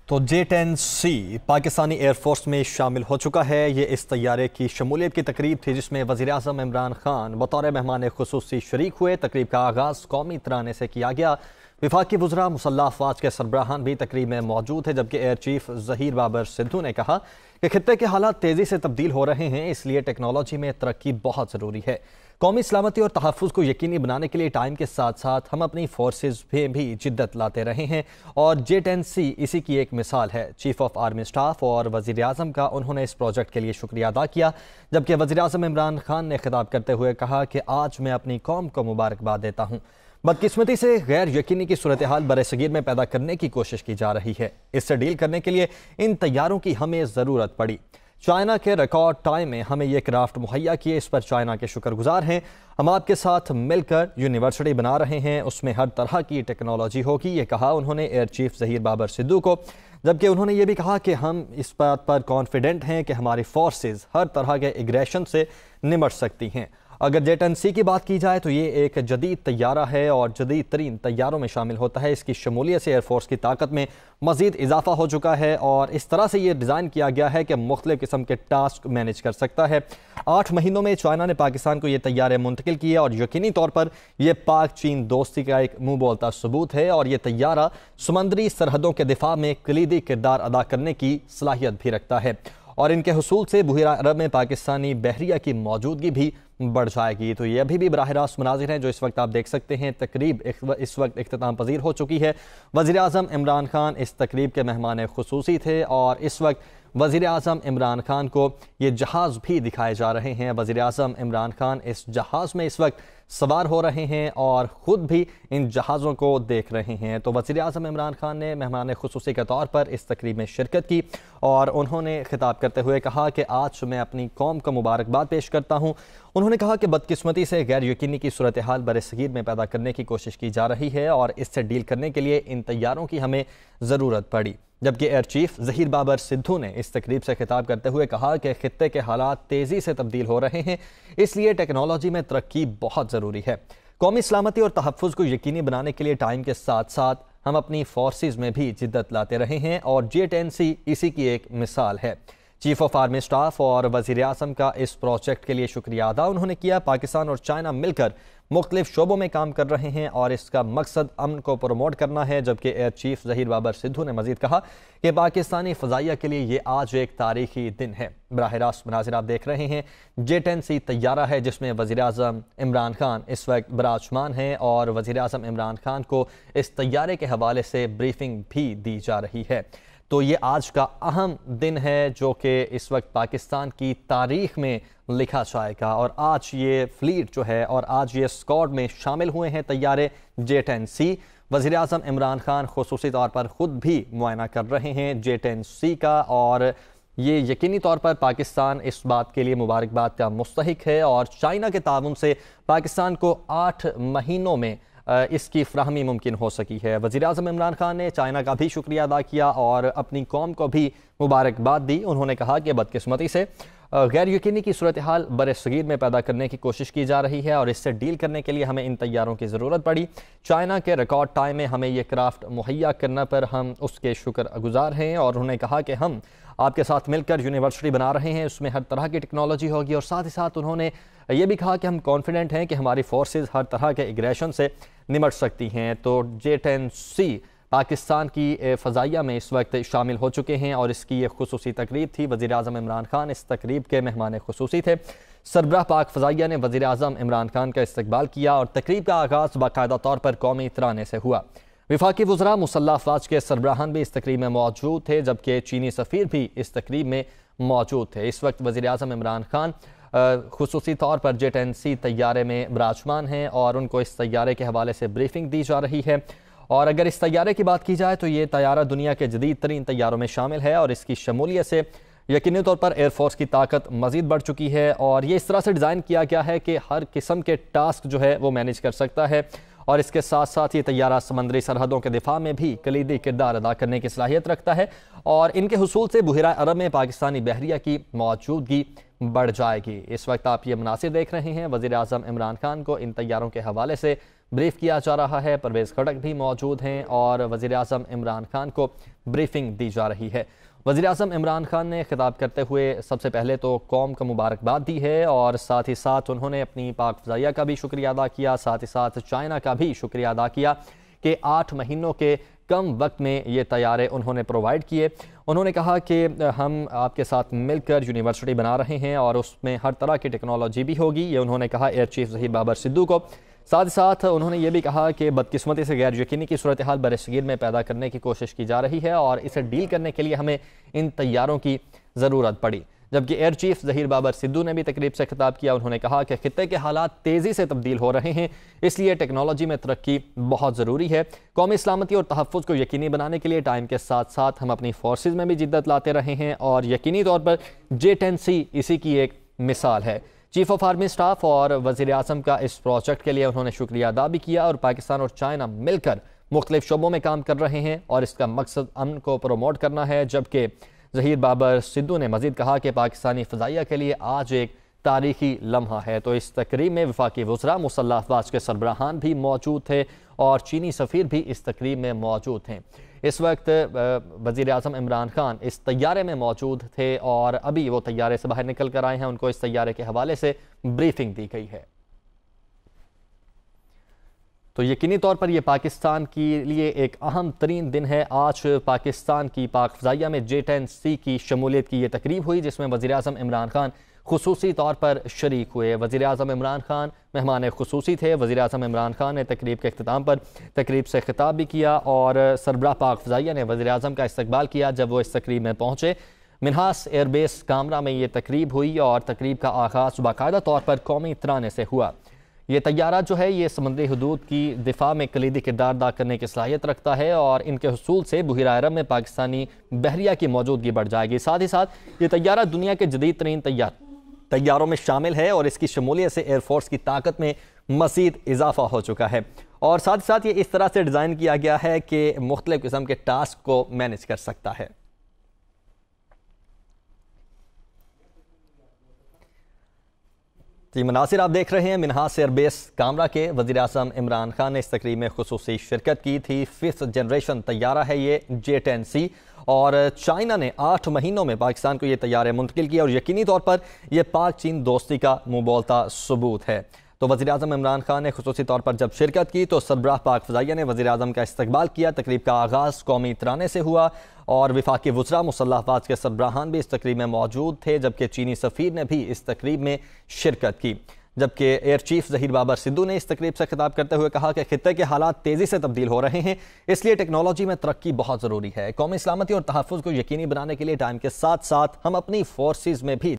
تو J-10C Pakistani air force में शामिल हो चुका है। ये इस तैयारे की शमूलियत की तकरीब थी जिसमें वज़ीर-ए-आज़म इमरान खान बतौर मेहमान खुसूसी शरीक हुए। तकरीब का आगाज़ कौमी तराने से किया गया। वफाकी वज़रा मुसल्लह अफ़वाज के सरबराहान भी तकरीब में मौजूद है, जबकि एयर चीफ ज़हीर बाबर सिद्धू ने कहा कि खित्ते के हालात तेज़ी से तब्दील हो रहे हैं, इसलिए टेक्नोलॉजी में तरक्की बहुत ज़रूरी है। कौमी सलामती और तहफ़्फ़ुज़ को यकीनी बनाने के लिए टाइम के साथ साथ हम अपनी फोर्सेस में भी जिद्दत लाते रहे हैं और J-10C इसी की एक मिसाल है। चीफ ऑफ आर्मी स्टाफ और वज़ीर-ए-आज़म का उन्होंने इस प्रोजेक्ट के लिए शुक्रिया अदा किया, जबकि वज़ीर-ए-आज़म इमरान खान ने खिताब करते हुए कहा कि आज मैं अपनी कौम को मुबारकबाद देता हूँ। बदकिस्मती से गैर यकीनी की सूरत हाल बरसगीर में पैदा करने की कोशिश की जा रही है। इससे डील करने के लिए इन तैयारों की हमें ज़रूरत पड़ी। चाइना के रिकॉर्ड टाइम में हमें ये क्राफ्ट मुहैया किए, इस पर चाइना के शुक्रगुजार हैं। हम आपके साथ मिलकर यूनिवर्सिटी बना रहे हैं, उसमें हर तरह की टेक्नोलॉजी होगी, ये कहा उन्होंने एयर चीफ ज़हीर बाबर सिद्धू को। जबकि उन्होंने ये भी कहा कि हम इस बात पर कॉन्फिडेंट हैं कि हमारी फोर्सेस हर तरह के एग्रेशन से निमट सकती हैं। अगर J-10C की बात की जाए तो ये एक जदीद तैयारा है और जदीद तरीन तैयारों में शामिल होता है। इसकी शमूलियत से एयरफोर्स की ताकत में मज़ीद इजाफा हो चुका है और इस तरह से ये डिज़ाइन किया गया है कि मुख्तलिफ़ किस्म के टास्क मैनेज कर सकता है। 8 महीनों में चाइना ने पाकिस्तान को ये तैयारे मुंतकिल किए और यकीनी तौर पर यह पाक चीन दोस्ती का एक मुँह बोलता सबूत है और ये तैयारा समंदरी सरहदों के दिफा में कलीदी किरदार अदा करने की सलाहियत भी रखता है और इनके हुसूल से बहरा अरब में पाकिस्तानी बहरिया की मौजूदगी भी बढ़ जाएगी। तो ये अभी भी बराह रास्त मनाजिर हैं जो इस वक्त आप देख सकते हैं। तकरीब इस वक्त इख्तिताम पजीर हो चुकी है। वज़ीर-ए-आज़म इमरान खान इस तकरीब के मेहमान खुसूसी थे और इस वक्त वज़ीर-ए-आज़म इमरान खान को ये जहाज़ भी दिखाए जा रहे हैं। वज़ीर-ए-आज़म इमरान खान इस जहाज़ में इस वक्त सवार हो रहे हैं और ख़ुद भी इन जहाज़ों को देख रहे हैं। तो वज़ीर-ए-आज़म इमरान खान ने मेहमान खुसूसी के तौर पर इस तकरीब में शिरकत की और उन्होंने खिताब करते हुए कहा कि आज मैं अपनी कौम को मुबारकबाद पेश करता हूँ। उन्होंने कहा कि बदकिस्मती से गैर यकीनी की सूरत हाल बरसगीर में पैदा करने की कोशिश की जा रही है और इससे डील करने के लिए इन तैयारों की हमें ज़रूरत पड़ी। जबकि एयर चीफ ज़हीर बाबर सिद्धू ने इस तकरीब से खिताब करते हुए कहा कि खित्ते के हालात तेज़ी से तब्दील हो रहे हैं, इसलिए टेक्नोलॉजी में तरक्की बहुत ज़रूरी है। कौमी सलामती और तहफ़्फ़ुज़ को यकीनी बनाने के लिए टाइम के साथ साथ हम अपनी फोर्सेस में भी जिद्दत लाते रहे हैं और J-10C इसी की एक मिसाल है। चीफ ऑफ आर्मी स्टाफ और वज़ीर-ए-आज़म का इस प्रोजेक्ट के लिए शुक्रिया अदा उन्होंने किया। पाकिस्तान और चाइना मिलकर मुख्तलिफ शोबों में काम कर रहे हैं और इसका मकसद अमन को प्रमोट करना है। जबकि एयर चीफ ज़हीर बाबर सिद्धू ने मजीद कहा कि पाकिस्तानी फ़ज़ाइया के लिए ये आज एक तारीखी दिन है। बराह रास्त मनाज़िर आप देख रहे हैं। J-10C तैयारा है जिसमें वज़ीर-ए-आज़म इमरान खान इस वक्त बराजमान हैं और वज़ीर-ए-आज़म इमरान खान को इस तैयारे के हवाले से ब्रीफिंग भी दी जा रही है। तो ये आज का अहम दिन है जो कि इस वक्त पाकिस्तान की तारीख में लिखा जाएगा और आज ये फ्लीट जो है और आज ये स्क्वाड में शामिल हुए हैं तैयारे J-10C। वज़ीर-ए-आज़म इमरान खान खुसूसी तौर पर ख़ुद भी मुआयना कर रहे हैं J-10C का और ये यकीनी तौर पर पाकिस्तान इस बात के लिए मुबारकबाद का मुस्तहिक है और चाइना के ताउन से पाकिस्तान को 8 महीनों में इसकी फ्राहमी मुमकिन हो सकी है। वज़ीर-ए-आज़म इमरान खान ने चाइना का भी शुक्रिया अदा किया और अपनी कौम को भी मुबारकबाद दी। उन्होंने कहा कि बदकिस्मती से गैर यकीनी की सूरत हाल बरसगीर में पैदा करने की कोशिश की जा रही है और इससे डील करने के लिए हमें इन तैयारों की ज़रूरत पड़ी। चाइना के रिकॉर्ड टाइम में हमें ये क्राफ्ट मुहैया करने पर हम उसके शुक्रगुजार हैं और उन्होंने कहा कि हम आपके साथ मिलकर यूनिवर्सिटी बना रहे हैं, उसमें हर तरह की टेक्नोलॉजी होगी और साथ ही साथ उन्होंने ये भी कहा कि हम कॉन्फिडेंट हैं कि हमारी फोर्सेस हर तरह के एग्रेशन से निमट सकती हैं। तो J-10C पाकिस्तान की फ़ज़ाइया में इस वक्त शामिल हो चुके हैं और इसकी ये खुसूसी तकरीब थी। वज़ीर-ए-आज़म इमरान खान इस तकरीब के मेहमान खुसूसी थे। सरबराह पाक फ़ज़ाइया ने वज़ीर-ए-आज़म इमरान खान का इस्तकबाल किया और तकरीब का आगाज़ बाकायदा तौर पर कौमी तराने से हुआ। वफाकी वज़रा मुसल्लह अफ़वाज के सरबराहान भी इस तकरीब में मौजूद थे, जबकि चीनी सफ़ीर भी इस तकरीब में मौजूद थे। इस वक्त वज़ीर-ए-आज़म इमरान खान खुसूसी तौर पर J-10C तैयारे में बराजमान हैं और उनको इस तैयारे के हवाले से ब्रीफिंग दी जा रही है। और अगर इस तैयारे की बात की जाए तो ये तैयारा दुनिया के जदीद तरीन तैयारों में शामिल है और इसकी शमूलियत से यकीनी तौर पर एयरफोर्स की ताकत मज़ीद बढ़ चुकी है और ये इस तरह से डिज़ाइन किया गया है कि हर किस्म के टास्क जो है वो मैनेज कर सकता है और इसके साथ साथ ये तैयारा समंदरी सरहदों के दिफा में भी कलीदी किरदार अदा करने की सलाहियत रखता है और इनके हुसूल से बहरा अरब में पाकिस्तानी बहरिया की मौजूदगी बढ़ जाएगी। इस वक्त आप ये मनासिर देख रहे हैं। वज़ीर-ए-आज़म इमरान खान को इन तैयारों के हवाले से بریف کیا جا رہا ہے۔ پرویز خٹک بھی موجود ہیں اور وزیر اعظم عمران خان کو بریفنگ دی جا رہی ہے۔ وزیر اعظم عمران خان نے خطاب کرتے ہوئے سب سے پہلے تو قوم کو مبارکباد دی ہے اور ساتھ ہی ساتھ انہوں نے اپنی پاک فضائیہ کا بھی شکریہ ادا کیا، ساتھ ہی ساتھ چائنا کا بھی شکریہ ادا کیا کہ 8 مہینوں کے کم وقت میں یہ طیارے انہوں نے پرووائڈ کیے۔ انہوں نے کہا کہ ہم آپ کے ساتھ مل کر یونیورسٹی بنا رہے ہیں اور اس میں ہر طرح کی ٹیکنالوجی بھی ہوگی، یہ انہوں نے کہا ایئر چیف ظہیر بابر سدھو کو۔ ساتھ ہی ساتھ انہوں نے یہ بھی کہا کہ بدقسمتی سے غیر یقینی کی صورتحال برصغیر میں پیدا کرنے کی کوشش کی جا رہی ہے اور اسے ڈیل کرنے کے لیے ہمیں ان طیاروں کی ضرورت پڑی۔ جبکہ ایئر چیف ظہیر بابر سدھو نے بھی تقریب سے خطاب کیا۔ انہوں نے کہا کہ خطے کے حالات تیزی سے تبدیل ہو رہے ہیں، اس لیے ٹیکنالوجی میں ترقی بہت ضروری ہے۔ قومی سلامتی اور تحفظ کو یقینی بنانے کے لیے ٹائم کے ساتھ ساتھ ہم اپنی فورسز میں بھی جدت لاتے رہے ہیں اور یقینی طور پر J-10C اسی کی ایک مثال ہے۔ چیف آف آرمی سٹاف اور وزیر اعظم کا اس پروجیکٹ کے لیے انہوں نے شکریہ ادا بھی کیا اور پاکستان اور چائنا مل کر مختلف شعبوں میں کام کر رہے ہیں اور اس کا مقصد امن کو پروموٹ کرنا ہے۔ جبکہ ظہیر بابر سدھو نے مزید کہا کہ پاکستانی فضائیہ کے لیے آج ایک تاریخی لمحہ ہے۔ تو اس تقریب میں وفاقی وزراء، مسلح افواج کے سربراہان بھی موجود تھے اور چینی سفیر بھی اس تقریب میں موجود تھے۔ اس وقت وزیر اعظم عمران خان اس طیارے میں موجود تھے اور ابھی وہ طیارے سے باہر نکل کر آئے ہیں، ان کو اس طیارے کے حوالے سے بریفنگ دی گئی ہے۔ تو یقینی طور پر یہ پاکستان کے لیے ایک اہم ترین دن ہے۔ آج پاکستان کی پاک فضائیہ میں J-10C کی شمولیت کی یہ تقریب ہوئی جس میں وزیر اعظم عمران خان خصوصی طور پر شریک ہوئے۔ وزیر اعظم عمران خان مہمان خصوصی تھے۔ وزیر اعظم عمران خان نے تقریب کے اختتام پر تقریب سے خطاب بھی کیا اور سربراہ پاک فضائیہ نے وزیر اعظم کا استقبال کیا جب وہ اس تقریب میں پہنچے۔ منہاس ایئر بیس کامرہ میں یہ تقریب ہوئی اور تقریب کا آغاز باقاعدہ طور پر قومی ترانے سے ہوا۔ یہ طیارہ جو ہے یہ سمندری حدود کی دفاع میں کلیدی کردار ادا کرنے کی صلاحیت رکھتا ہے اور ان کے حصول سے بحیرہ عرب میں پاکستانی بحریہ کی موجودگی بڑھ جائے گی۔ ساتھ ہی ساتھ یہ طیارہ دنیا کے جدید ترین طیاروں میں شامل ہے اور اس کی شمولیت سے ایئر فورس کی طاقت میں مزید اضافہ ہو چکا ہے اور ساتھ ہی ساتھ یہ اس طرح سے ڈیزائن کیا گیا ہے کہ مختلف قسم کے ٹاسک کو مینج کر سکتا ہے۔ یہ مناظر آپ دیکھ رہے ہیں منہاس ایئر بیس کامرہ کے۔ وزیر اعظم عمران خان نے اس تقریب میں خصوصی شرکت کی تھی۔ 5th جنریشن طیارہ ہے یہ J-10C اور چائنا نے 8 مہینوں میں پاکستان کو یہ طیارے منتقل کیا اور یقینی طور پر یہ پاک چین دوستی کا منہ بولتا ثبوت ہے۔ تو وزیر اعظم عمران خان نے خصوصی طور پر جب شرکت کی تو سربراہ پاک فضائیہ نے وزیر اعظم کا استقبال کیا۔ تقریب کا آغاز قومی ترانے سے ہوا اور وفاقی وزراء، مسلح افواج کے سربراہان بھی اس تقریب میں موجود تھے جبکہ چینی سفیر نے بھی اس تقریب میں شرکت کی۔ جبکہ ایئر چیف ظہیر بابر سدھو نے اس تقریب سے خطاب کرتے ہوئے کہا کہ خطے کے حالات تیزی سے تبدیل ہو رہے ہیں، اس لیے ٹیکنالوجی میں ترقی بہت ضروری ہے۔ قومی سلامتی اور تحفظ کو یقینی بنانے کے لیے ٹائم کے ساتھ ساتھ ہم اپنی فورسز میں بھی